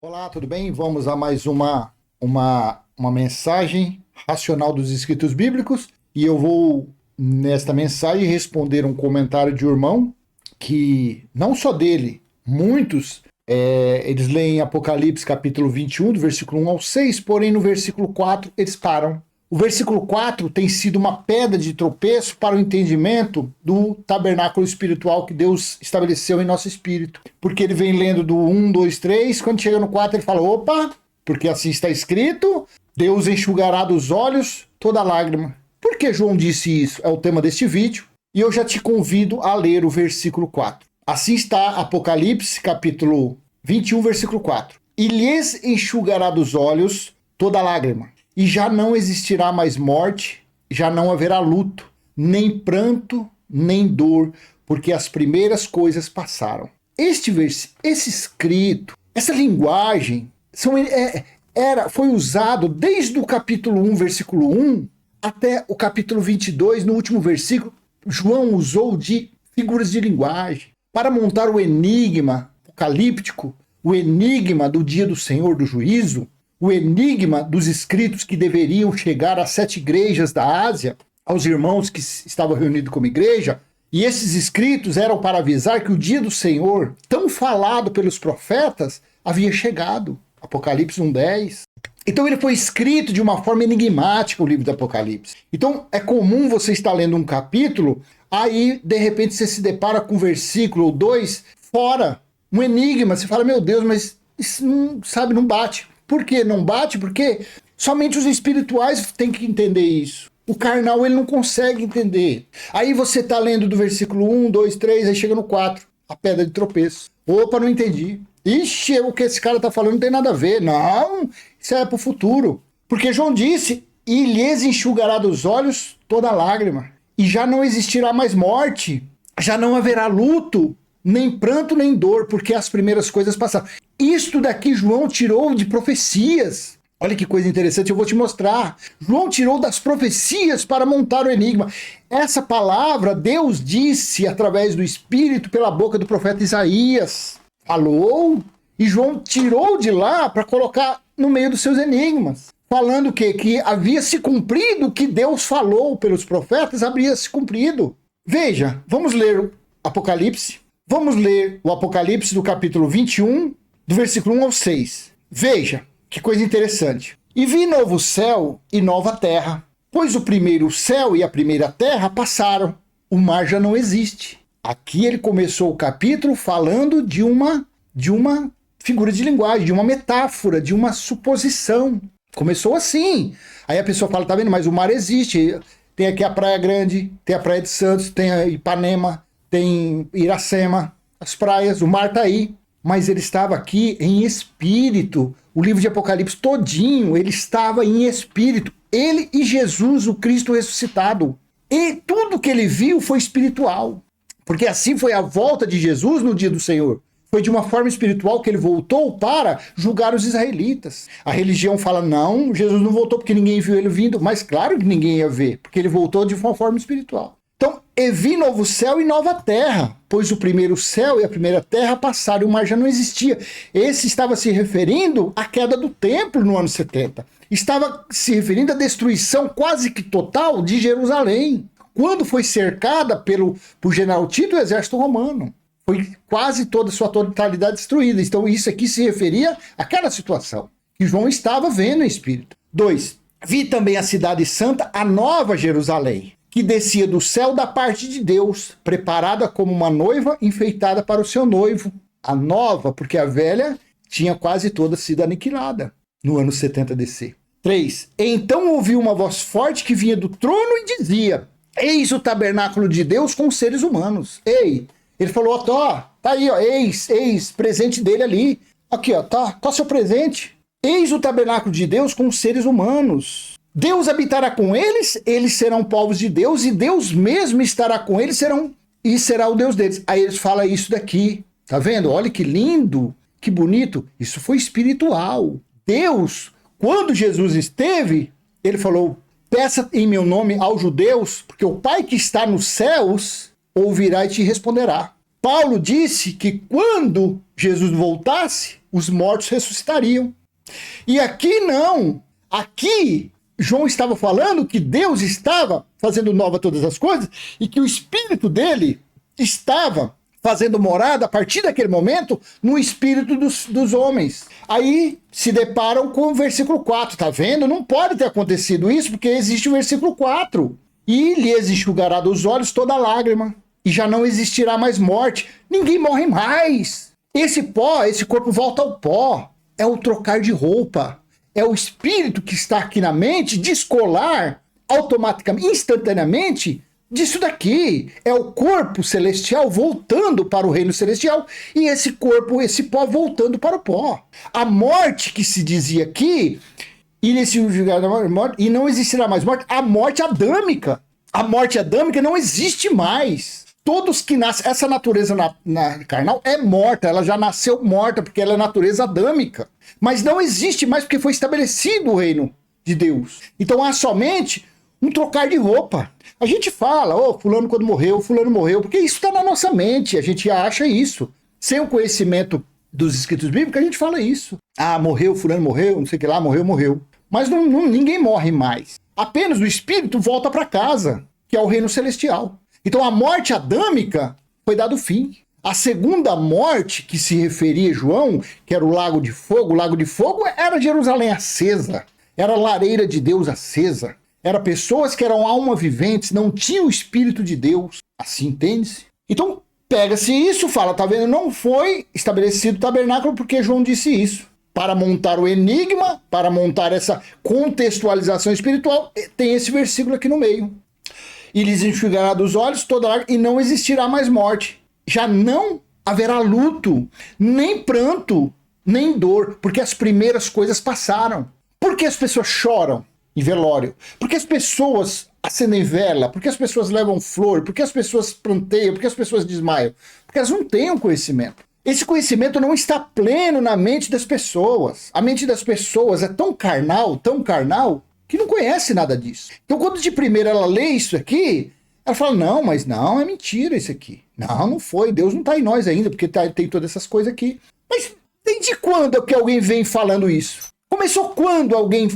Olá, tudo bem? Vamos a mais uma mensagem racional dos escritos bíblicos e eu vou, nesta mensagem, responder um comentário de um irmão que, não só dele, muitos, eles leem Apocalipse capítulo 21, do versículo 1 ao 6, porém no versículo 4 eles param. O versículo 4 tem sido uma pedra de tropeço para o entendimento do tabernáculo espiritual que Deus estabeleceu em nosso espírito. Porque ele vem lendo do 1, 2, 3, quando chega no 4 ele fala, opa, porque assim está escrito, Deus enxugará dos olhos toda lágrima. Por que João disse isso? É o tema deste vídeo. E eu já te convido a ler o versículo 4. Assim está Apocalipse capítulo 21, versículo 4. E lhes enxugará dos olhos toda lágrima. E já não existirá mais morte, já não haverá luto, nem pranto, nem dor, porque as primeiras coisas passaram. Esse escrito, essa linguagem, foi usado desde o capítulo 1, versículo 1, até o capítulo 22, no último versículo. João usou de figuras de linguagem para montar o enigma apocalíptico, o enigma do dia do Senhor, do juízo, o enigma dos escritos que deveriam chegar às 7 igrejas da Ásia, aos irmãos que estavam reunidos como igreja, e esses escritos eram para avisar que o dia do Senhor, tão falado pelos profetas, havia chegado. Apocalipse 1:10. Então ele foi escrito de uma forma enigmática, o livro do Apocalipse. Então é comum você estar lendo um capítulo, aí de repente você se depara com um versículo ou dois fora, um enigma, você fala, meu Deus, mas isso não bate. Por que não bate? Porque somente os espirituais têm que entender isso. O carnal ele não consegue entender. Aí você está lendo do versículo 1, 2, 3, aí chega no 4, a pedra de tropeço. Opa, não entendi. Ixi, o que esse cara está falando não tem nada a ver. Não, isso é para o futuro. Porque João disse, e lhes enxugará dos olhos toda lágrima. E já não existirá mais morte, já não haverá luto, nem pranto, nem dor, porque as primeiras coisas passaram. Isto daqui João tirou de profecias. Olha que coisa interessante, eu vou te mostrar. João tirou das profecias para montar o enigma. Essa palavra Deus disse através do Espírito pela boca do profeta Isaías. Falou, e João tirou de lá para colocar no meio dos seus enigmas. Falando o quê? Que havia se cumprido o que Deus falou pelos profetas, havia se cumprido. Veja, vamos ler o Apocalipse. Vamos ler o Apocalipse do capítulo 21, do versículo 1 ao 6. Veja, que coisa interessante. E vi novo céu e nova terra, pois o primeiro céu e a primeira terra passaram, o mar já não existe. Aqui ele começou o capítulo falando de uma figura de linguagem, de uma metáfora, de uma suposição. Começou assim. Aí a pessoa fala, tá vendo, mas o mar existe. Tem aqui a Praia Grande, tem a Praia de Santos, tem a Ipanema, tem Iracema, as praias, o mar tá aí. Mas ele estava aqui em espírito. O livro de Apocalipse todinho, ele estava em espírito. Ele e Jesus, o Cristo ressuscitado. E tudo que ele viu foi espiritual. Porque assim foi a volta de Jesus no dia do Senhor. Foi de uma forma espiritual que ele voltou para julgar os israelitas. A religião fala, não, Jesus não voltou porque ninguém viu ele vindo. Mas claro que ninguém ia ver, porque ele voltou de uma forma espiritual. Então, e vi novo céu e nova terra, pois o primeiro céu e a primeira terra passaram e o mar já não existia. Esse estava se referindo à queda do templo no ano 70. Estava se referindo à destruição quase que total de Jerusalém, quando foi cercada por general Tito e o exército romano. Foi quase toda a sua totalidade destruída. Então isso aqui se referia àquela situação que João estava vendo em espírito. 2. Vi também a cidade santa, a nova Jerusalém, que descia do céu da parte de Deus, preparada como uma noiva enfeitada para o seu noivo. A nova, porque a velha tinha quase toda sido aniquilada no ano 70 DC. 3. Então ouvi uma voz forte que vinha do trono e dizia, eis o tabernáculo de Deus com os seres humanos. Ei, ele falou, ó, tá aí, ó, eis, presente dele ali. Aqui, ó, tá seu presente. Eis o tabernáculo de Deus com os seres humanos. Deus habitará com eles, eles serão povos de Deus, e Deus mesmo estará com eles, e será o Deus deles. Aí eles falam isso daqui, tá vendo? Olha que lindo, que bonito. Isso foi espiritual. Deus, quando Jesus esteve, ele falou, peça em meu nome aos judeus, porque o Pai que está nos céus ouvirá e te responderá. Paulo disse que quando Jesus voltasse, os mortos ressuscitariam. E aqui não. Aqui João estava falando que Deus estava fazendo nova todas as coisas e que o Espírito dele estava fazendo morada a partir daquele momento no espírito dos homens. Aí se deparam com o versículo 4, tá vendo? Não pode ter acontecido isso porque existe o versículo 4. E lhes enxugará dos olhos toda lágrima, e já não existirá mais morte. Ninguém morre mais. Esse pó, esse corpo volta ao pó. É o trocar de roupa. É o espírito que está aqui na mente descolar automaticamente, instantaneamente, disso daqui. É o corpo celestial voltando para o reino celestial e esse corpo, esse pó voltando para o pó. A morte que se dizia aqui, e não existirá mais morte, a morte adâmica. A morte adâmica não existe mais. Todos que nascem, essa natureza carnal é morta, ela já nasceu morta porque ela é natureza adâmica. Mas não existe mais porque foi estabelecido o reino de Deus. Então há somente um trocar de roupa. A gente fala, fulano quando morreu, fulano morreu, porque isso está na nossa mente, a gente acha isso. Sem o conhecimento dos escritos bíblicos, a gente fala isso. Ah, morreu, fulano morreu, não sei o que lá, morreu. Mas ninguém morre mais. Apenas o espírito volta para casa, que é o reino celestial. Então a morte adâmica foi dado fim. A segunda morte que se referia a João, que era o lago de fogo era Jerusalém acesa, era a lareira de Deus acesa. Era pessoas que eram alma viventes, não tinham o Espírito de Deus. Assim, entende-se? Então, pega-se isso, fala, tá vendo? Não foi estabelecido o tabernáculo porque João disse isso. Para montar o enigma, para montar essa contextualização espiritual, tem esse versículo aqui no meio. E lhes enxugará dos olhos toda lágrima e não existirá mais morte. Já não haverá luto, nem pranto, nem dor, porque as primeiras coisas passaram. Por que as pessoas choram em velório? Porque as pessoas acendem vela? Porque as pessoas levam flor? Porque as pessoas planteiam? Porque as pessoas desmaiam? Porque elas não têm um conhecimento. Esse conhecimento não está pleno na mente das pessoas. A mente das pessoas é tão carnal, que não conhece nada disso. Então, quando de primeira ela lê isso aqui, ela fala, não, é mentira isso aqui. Não foi, Deus não está em nós ainda, porque tem todas essas coisas aqui. Mas desde quando é que alguém vem falando isso? Começou quando alguém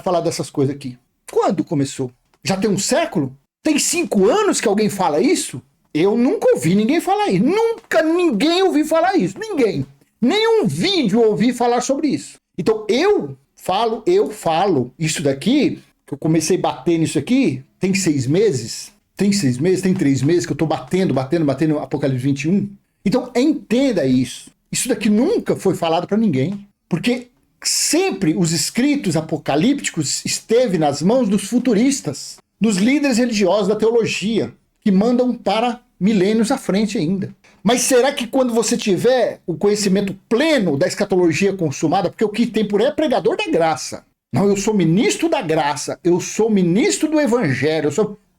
falar dessas coisas aqui? Quando começou? Já tem um século? Tem 5 anos que alguém fala isso? Eu nunca ouvi ninguém falar isso. Nunca ninguém ouviu falar isso. Ninguém. Nenhum vídeo ouvi falar sobre isso. Então eu falo. Isso daqui, que eu comecei a bater nisso aqui, tem 6 meses. Tem 6 meses, tem 3 meses que eu tô batendo Apocalipse 21. Então entenda isso. Isso daqui nunca foi falado para ninguém. Porque sempre os escritos apocalípticos esteve nas mãos dos futuristas, dos líderes religiosos da teologia, que mandam para milênios à frente ainda. Mas será que quando você tiver o conhecimento pleno da escatologia consumada, porque o que tem por aí é pregador da graça. Não, eu sou ministro da graça, eu sou ministro do evangelho,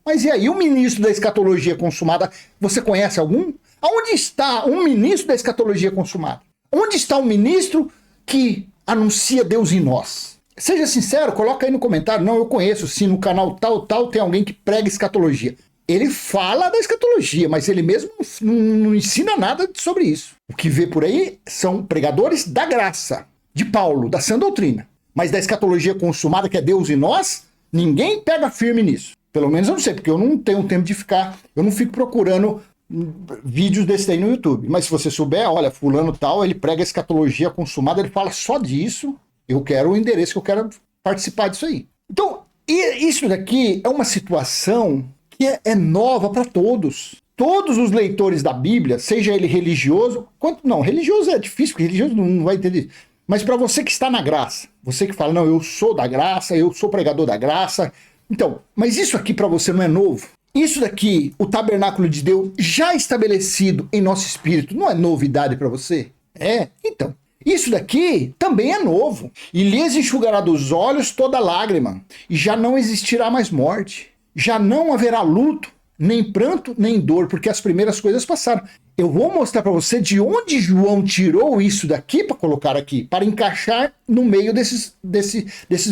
Mas e aí, o ministro da escatologia consumada, você conhece algum? Aonde está um ministro da escatologia consumada? Onde está um ministro que anuncia Deus em nós? Seja sincero, coloca aí no comentário. Não, eu conheço, sim, no canal tal, tem alguém que prega escatologia. Ele fala da escatologia, mas ele mesmo não ensina nada sobre isso. O que vê por aí são pregadores da graça, de Paulo, da sã doutrina. Mas da escatologia consumada, que é Deus em nós, ninguém pega firme nisso. Pelo menos eu não sei, porque eu não tenho tempo de eu não fico procurando vídeos desse aí no YouTube. Mas se você souber, olha, fulano tal, ele prega escatologia consumada, ele fala só disso, eu quero o endereço que eu quero participar disso aí. Então, isso daqui é uma situação que é nova para todos. Todos os leitores da Bíblia, seja ele religioso, religioso é difícil, porque religioso não vai entender. Mas para você que está na graça, você que fala, não, eu sou da graça, eu sou pregador da graça. Então, mas isso aqui para você não é novo? Isso daqui, o tabernáculo de Deus já estabelecido em nosso espírito, não é novidade para você? Então, isso daqui também é novo. E lhes enxugará dos olhos toda lágrima, e já não existirá mais morte. Já não haverá luto, nem pranto, nem dor, porque as primeiras coisas passaram. Eu vou mostrar para você de onde João tirou isso daqui para colocar aqui, para encaixar no meio desses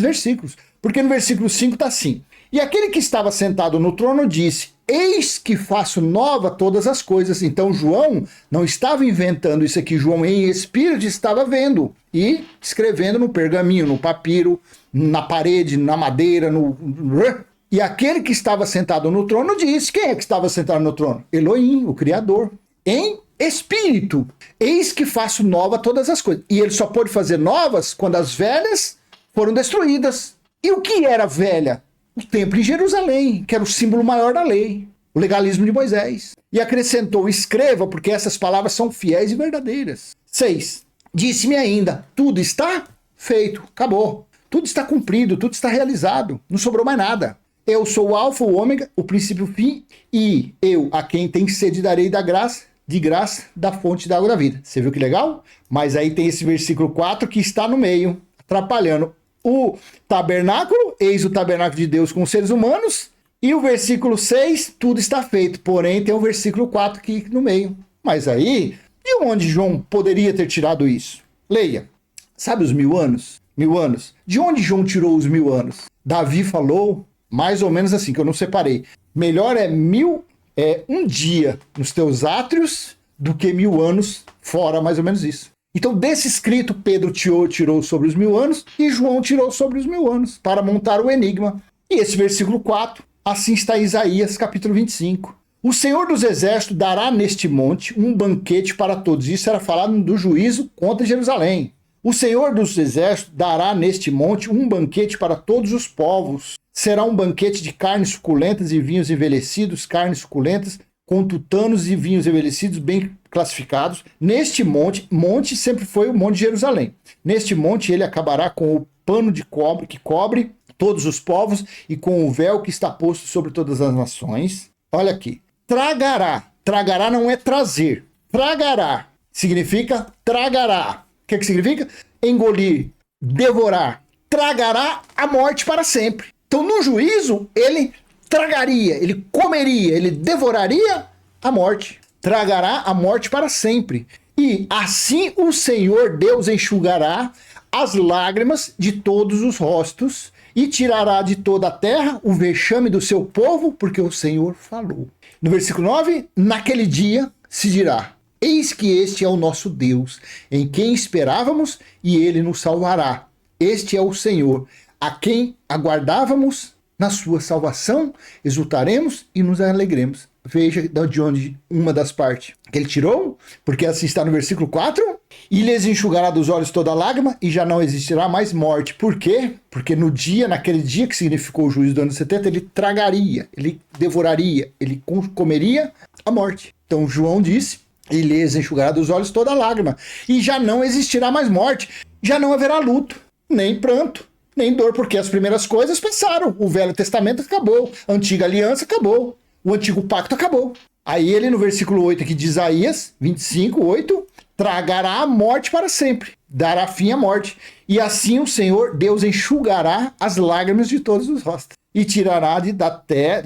versículos. Porque no versículo 5 está assim: e aquele que estava sentado no trono disse, eis que faço nova todas as coisas. Então João não estava inventando isso aqui, João em espírito estava vendo e escrevendo no pergaminho, no papiro, na parede, na madeira, E aquele que estava sentado no trono disse, quem é que estava sentado no trono? Elohim, o Criador, em espírito. Eis que faço nova todas as coisas. E ele só pôde fazer novas quando as velhas foram destruídas. E o que era velha? O templo em Jerusalém, que era o símbolo maior da lei, o legalismo de Moisés. E acrescentou, escreva, porque essas palavras são fiéis e verdadeiras. 6. Disse-me ainda, tudo está feito, acabou. Tudo está cumprido, tudo está realizado, não sobrou mais nada. Eu sou o alfa, o ômega, o princípio e o fim, e eu, a quem tem sede, darei da graça, de graça, da fonte da água da vida. Você viu que legal? Mas aí tem esse versículo 4 que está no meio, atrapalhando o tabernáculo, eis o tabernáculo de Deus com os seres humanos, e o versículo 6, tudo está feito, porém tem o versículo 4 aqui no meio. Mas aí, de onde João poderia ter tirado isso? Leia, sabe os 1000 anos? 1000 anos. De onde João tirou os 1000 anos? Davi falou, mais ou menos assim, que eu não separei, melhor é um dia nos teus átrios do que 1000 anos fora, mais ou menos isso. Então, desse escrito, Pedro tirou sobre os 1000 anos e João tirou sobre os 1000 anos para montar o enigma. E esse versículo 4, assim está Isaías, capítulo 25. O Senhor dos Exércitos dará neste monte um banquete para todos. Isso era falado do juízo contra Jerusalém. O Senhor dos Exércitos dará neste monte um banquete para todos os povos. Será um banquete de carnes suculentas e vinhos envelhecidos, carnes suculentas, com tutanos e vinhos envelhecidos bem classificados. Neste monte sempre foi o Monte de Jerusalém. Neste monte ele acabará com o pano de cobre que cobre todos os povos e com o véu que está posto sobre todas as nações. Olha aqui. Tragará. Tragará não é trazer. Tragará significa tragará. O que significa? Engolir, devorar. Tragará a morte para sempre. Então, no juízo, ele tragaria, ele comeria, ele devoraria a morte. Tragará a morte para sempre. E assim o Senhor Deus enxugará as lágrimas de todos os rostos e tirará de toda a terra o vexame do seu povo, porque o Senhor falou. No versículo 9, naquele dia se dirá, eis que este é o nosso Deus, em quem esperávamos, e ele nos salvará. Este é o Senhor, a quem aguardávamos na sua salvação, exultaremos e nos alegremos. Veja de onde uma das partes que ele tirou, porque assim está no versículo 4, e lhes enxugará dos olhos toda lágrima, e já não existirá mais morte. Por quê? Porque naquele dia que significou o juízo do ano 70, ele tragaria, ele devoraria, ele comeria a morte. Então João disse, e lhes enxugará dos olhos toda lágrima, e já não existirá mais morte, já não haverá luto, nem pranto, nem dor, porque as primeiras coisas passaram. O Velho Testamento acabou, a Antiga Aliança acabou, o Antigo Pacto acabou. Aí ele, no versículo 8 aqui de Isaías 25, 8, tragará a morte para sempre, dará fim à morte. E assim o Senhor, Deus, enxugará as lágrimas de todos os rostos e tirará de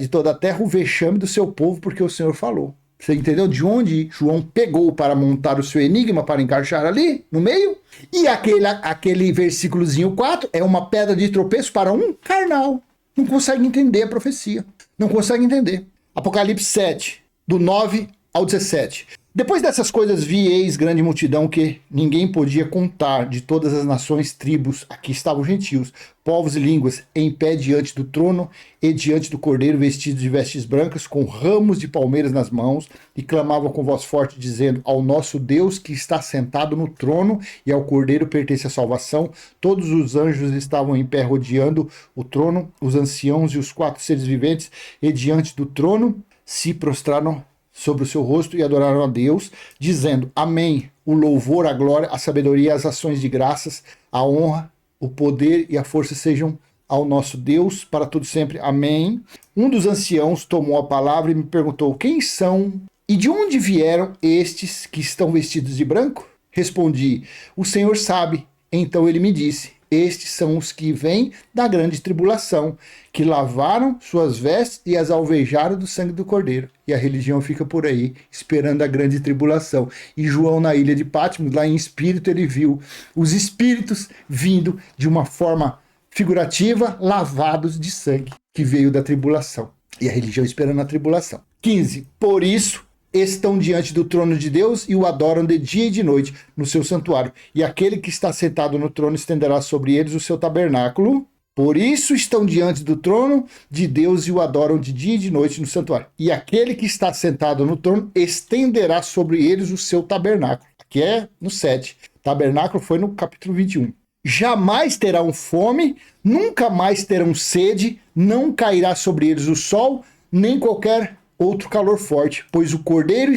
toda a terra o vexame do seu povo, porque o Senhor falou. Você entendeu de onde João pegou para montar o seu enigma, para encaixar ali no meio? E aquele versículozinho 4 é uma pedra de tropeço para um carnal. Não consegue entender a profecia. Não consegue entender. Apocalipse 7, do 9 ao 17. Depois dessas coisas vi, eis grande multidão que ninguém podia contar, de todas as nações, tribos, aqui estavam gentios, povos e línguas, em pé diante do trono e diante do cordeiro, vestidos de vestes brancas, com ramos de palmeiras nas mãos, e clamavam com voz forte, dizendo, ao nosso Deus que está sentado no trono, e ao cordeiro pertence a salvação. Todos os anjos estavam em pé rodeando o trono, os anciãos e os 4 seres viventes, e diante do trono se prostraram sobre o seu rosto e adoraram a Deus, dizendo, amém, o louvor, a glória, a sabedoria, as ações de graças, a honra, o poder e a força sejam ao nosso Deus para todo sempre, amém. Um dos anciãos tomou a palavra e me perguntou, quem são e de onde vieram estes que estão vestidos de branco? Respondi, o Senhor sabe. Então ele me disse, estes são os que vêm da grande tribulação, que lavaram suas vestes e as alvejaram do sangue do Cordeiro. E a religião fica por aí, esperando a grande tribulação. E João, na ilha de Patmos, lá em espírito, ele viu os espíritos vindo de uma forma figurativa, lavados de sangue, que veio da tribulação. E a religião esperando a tribulação. 15. Por isso estão diante do trono de Deus e o adoram de dia e de noite no seu santuário. E aquele que está sentado no trono estenderá sobre eles o seu tabernáculo. Por isso estão diante do trono de Deus e o adoram de dia e de noite no santuário. E aquele que está sentado no trono estenderá sobre eles o seu tabernáculo. Aqui é no 7. Tabernáculo foi no capítulo 21. Jamais terão fome, nunca mais terão sede, não cairá sobre eles o sol, nem qualquer outro calor forte, pois o cordeiro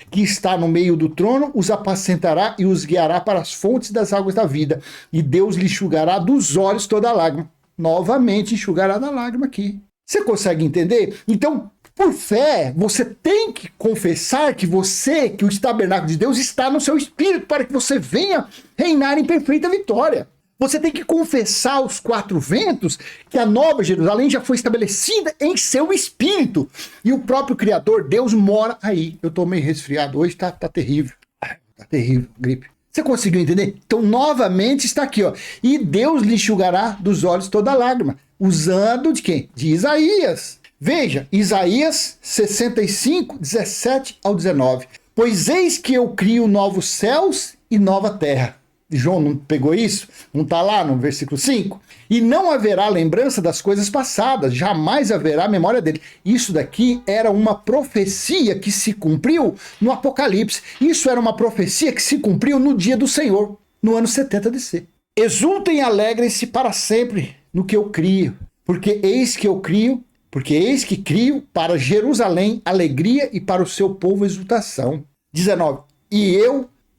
que está no meio do trono os apacentará e os guiará para as fontes das águas da vida, e Deus lhe enxugará dos olhos toda a lágrima. Novamente enxugará da lágrima aqui. Você consegue entender? Então, por fé, você tem que confessar que o tabernáculo de Deus está no seu espírito para que você venha reinar em perfeita vitória. Você tem que confessar aos quatro ventos que a Nova Jerusalém já foi estabelecida em seu espírito. E o próprio Criador, Deus, mora aí. Eu tô meio resfriado hoje, tá terrível. Tá terrível, gripe. Você conseguiu entender? Então, novamente está aqui, ó. E Deus lhe enxugará dos olhos toda lágrima. Usando de quem? De Isaías. Veja, Isaías 65, 17 ao 19. Pois eis que eu crio novos céus e nova terra. João não pegou isso? Não está lá no versículo 5? E não haverá lembrança das coisas passadas, jamais haverá memória dele. Isso daqui era uma profecia que se cumpriu no Apocalipse. Isso era uma profecia que se cumpriu no dia do Senhor, no ano 70 DC. Exultem e alegrem-se para sempre no que eu crio, porque eis que crio para Jerusalém alegria e para o seu povo exultação. 19. E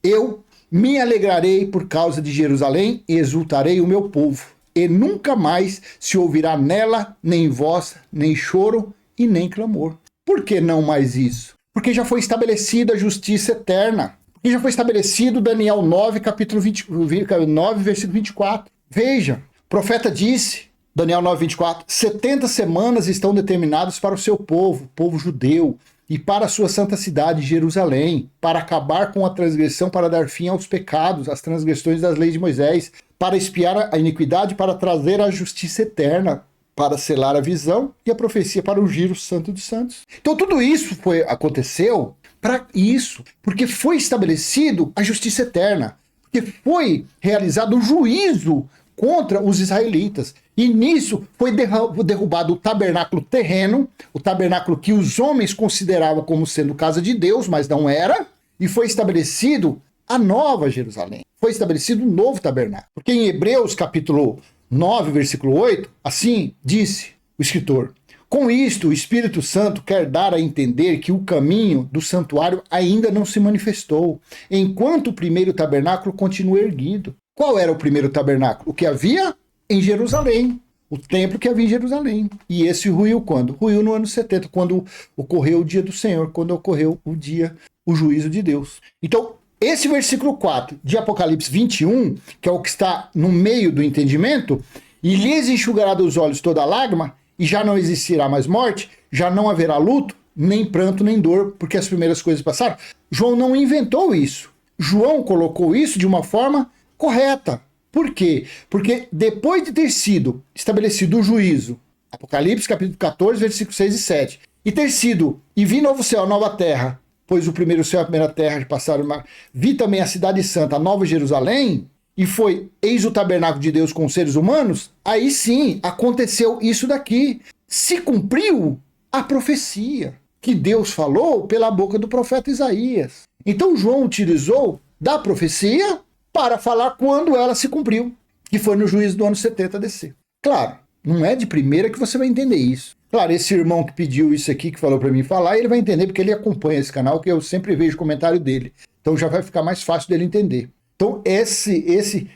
eu me alegrarei por causa de Jerusalém e exultarei o meu povo. E nunca mais se ouvirá nela nem voz, nem choro e nem clamor. Por que não mais isso? Porque já foi estabelecida a justiça eterna. Porque já foi estabelecido Daniel 9, capítulo 9, versículo 24. Veja, o profeta disse, Daniel 9, 24, 70 semanas estão determinadas para o seu povo judeu, e para a sua santa cidade, Jerusalém, para acabar com a transgressão, para dar fim aos pecados, às transgressões das leis de Moisés, para expiar a iniquidade, para trazer a justiça eterna, para selar a visão e a profecia para ungir o Santo dos Santos. Então tudo isso aconteceu para isso, porque foi estabelecido a justiça eterna, porque foi realizado o juízo contra os israelitas. E nisso foi derrubado o tabernáculo terreno, o tabernáculo que os homens consideravam como sendo casa de Deus, mas não era, e foi estabelecido a nova Jerusalém. Foi estabelecido um novo tabernáculo. Porque em Hebreus capítulo 9, versículo 8, assim disse o escritor: com isto, o Espírito Santo quer dar a entender que o caminho do santuário ainda não se manifestou, enquanto o primeiro tabernáculo continua erguido. Qual era o primeiro tabernáculo? O que havia em Jerusalém, o templo que havia em Jerusalém. E esse ruiu quando? Ruiu no ano 70, quando ocorreu o dia do Senhor, quando ocorreu o juízo de Deus. Então, esse versículo 4 de Apocalipse 21, que é o que está no meio do entendimento, e lhes enxugará dos olhos toda lágrima, e já não existirá mais morte, já não haverá luto, nem pranto, nem dor, porque as primeiras coisas passaram. João não inventou isso. João colocou isso de uma forma correta. Por quê? Porque depois de ter sido estabelecido o juízo, Apocalipse capítulo 14, versículos 6 e 7, e ter sido, e vi novo céu, nova terra, pois o primeiro céu e a primeira terra passaram, vi também a cidade santa, a nova Jerusalém, e foi, eis o tabernáculo de Deus com os seres humanos, aí sim, aconteceu isso daqui. Se cumpriu a profecia que Deus falou pela boca do profeta Isaías. Então João utilizou da profecia para falar quando ela se cumpriu, que foi no juízo do ano 70 DC. Claro, não é de primeira que você vai entender isso. Claro, esse irmão que pediu isso aqui, que falou para mim falar, ele vai entender porque ele acompanha esse canal, que eu sempre vejo o comentário dele. Então já vai ficar mais fácil dele entender. Então esse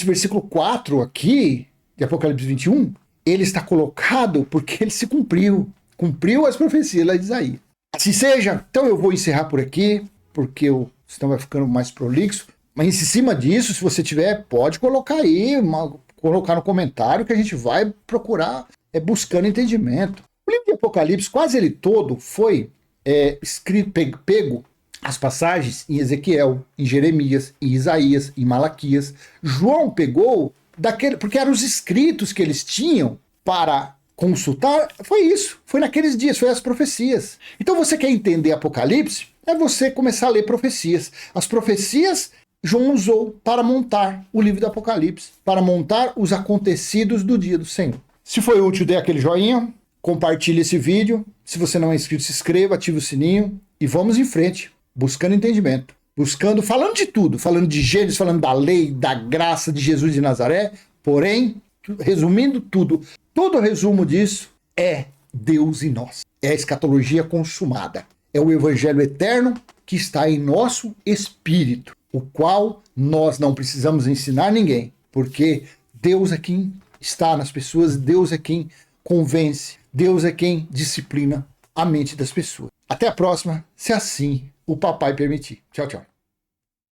versículo 4 aqui, de Apocalipse 21, ele está colocado porque ele se cumpriu. Cumpriu as profecias lá de Isaías. Assim seja, então eu vou encerrar por aqui, porque senão vai ficando mais prolixo. Mas em cima disso, se você tiver, pode colocar aí, colocar no comentário que a gente vai procurar buscando entendimento. O livro de Apocalipse, quase ele todo, foi escrito, pego as passagens em Ezequiel, em Jeremias, em Isaías, em Malaquias. João pegou porque eram os escritos que eles tinham para consultar, foi isso. Foi naqueles dias, foi as profecias. Então você quer entender Apocalipse? É você começar a ler profecias. As profecias João usou para montar o livro do Apocalipse, para montar os acontecidos do dia do Senhor. Se foi útil, dê aquele joinha, compartilhe esse vídeo. Se você não é inscrito, se inscreva, ative o sininho e vamos em frente, buscando entendimento. Falando de tudo, falando de Gênesis, falando da lei, da graça de Jesus de Nazaré, porém, resumindo tudo, todo o resumo disso é Deus em nós. É a escatologia consumada. É o evangelho eterno que está em nosso espírito, o qual nós não precisamos ensinar ninguém, porque Deus é quem está nas pessoas, Deus é quem convence, Deus é quem disciplina a mente das pessoas. Até a próxima, se assim o papai permitir. Tchau, tchau.